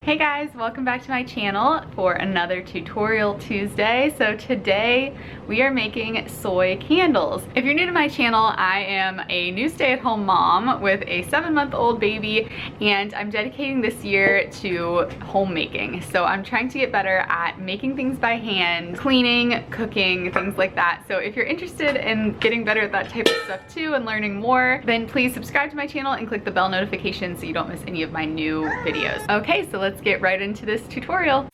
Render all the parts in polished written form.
Hey guys, welcome back to my channel for another tutorial Tuesday. So today we are making soy candles. If you're new to my channel, I am a new stay-at-home mom with a 7-month-old baby, and I'm dedicating this year to homemaking. So I'm trying to get better at making things by hand, cleaning, cooking, things like that. So if you're interested in getting better at that type of stuff too and learning more, then please subscribe to my channel and click the bell notification so you don't miss any of my new videos. Okay, so let's get right into this tutorial.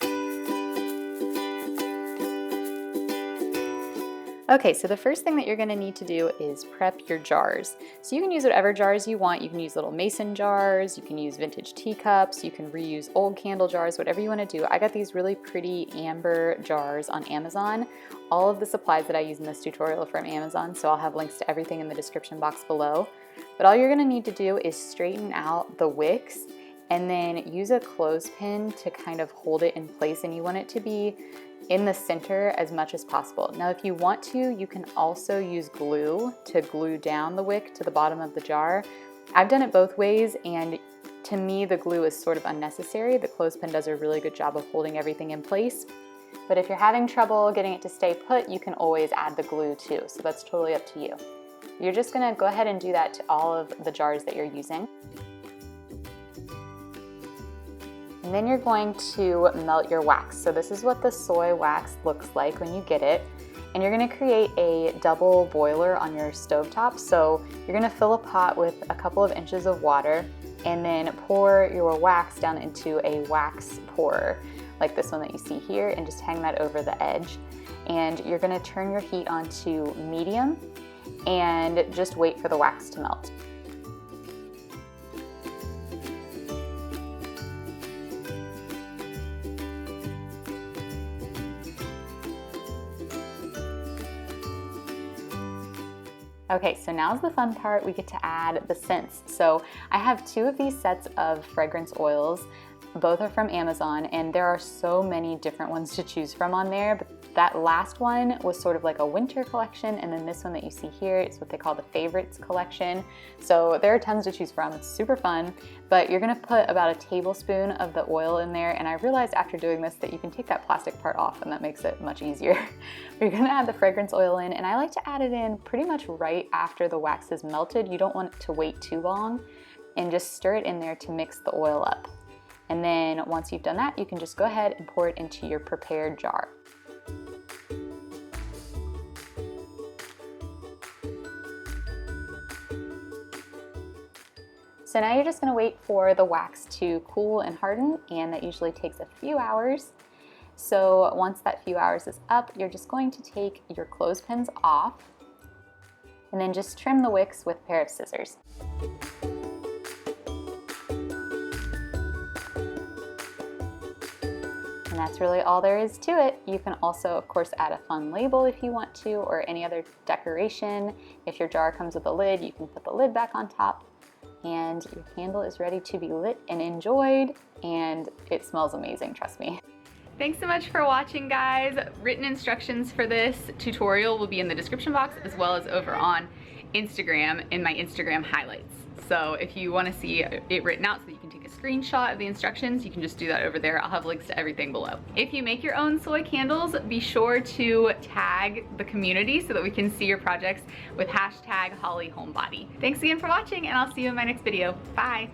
Okay, so the first thing that you're gonna need to do is prep your jars. So you can use whatever jars you want. You can use little mason jars, you can use vintage teacups, you can reuse old candle jars, whatever you wanna do. I got these really pretty amber jars on Amazon. All of the supplies that I use in this tutorial are from Amazon, so I'll have links to everything in the description box below. But all you're gonna need to do is straighten out the wicks and then use a clothespin to kind of hold it in place, and you want it to be in the center as much as possible. Now if you want to, you can also use glue to glue down the wick to the bottom of the jar. I've done it both ways, and to me the glue is sort of unnecessary. The clothespin does a really good job of holding everything in place. But if you're having trouble getting it to stay put, you can always add the glue too, so that's totally up to you. You're just gonna go ahead and do that to all of the jars that you're using. And then you're going to melt your wax. So this is what the soy wax looks like when you get it. And you're gonna create a double boiler on your stovetop. So you're gonna fill a pot with a couple of inches of water and then pour your wax down into a wax pourer, like this one that you see here, and just hang that over the edge. And you're gonna turn your heat on to medium and just wait for the wax to melt. Okay, so now's the fun part. We get to add the scents. So I have 2 of these sets of fragrance oils. Both are from Amazon, and there are so many different ones to choose from on there. But that last one was sort of like a winter collection, and then this one that you see here is what they call the favorites collection. So there are tons to choose from. It's super fun, but you're gonna put about a tablespoon of the oil in there, and I realized after doing this that you can take that plastic part off, and that makes it much easier. But you're gonna add the fragrance oil in, and I like to add it in pretty much right after the wax is melted. You don't want it to wait too long, and just stir it in there to mix the oil up. And then once you've done that, you can just go ahead and pour it into your prepared jar. So now you're just gonna wait for the wax to cool and harden, and that usually takes a few hours. So once that few hours is up, you're just going to take your clothespins off and then just trim the wicks with a pair of scissors. And that's really all there is to it. You can also, of course, add a fun label if you want to, or any other decoration. If your jar comes with a lid, you can put the lid back on top, and your candle is ready to be lit and enjoyed, and it smells amazing, trust me. Thanks so much for watching, guys. Written instructions for this tutorial will be in the description box, as well as over on Instagram in my Instagram highlights. So if you want to see it written out so that you can take a screenshot of the instructions, you can just do that over there. I'll have links to everything below. If you make your own soy candles, be sure to tag the community so that we can see your projects with #HollyHomebody. Thanks again for watching, and I'll see you in my next video. Bye.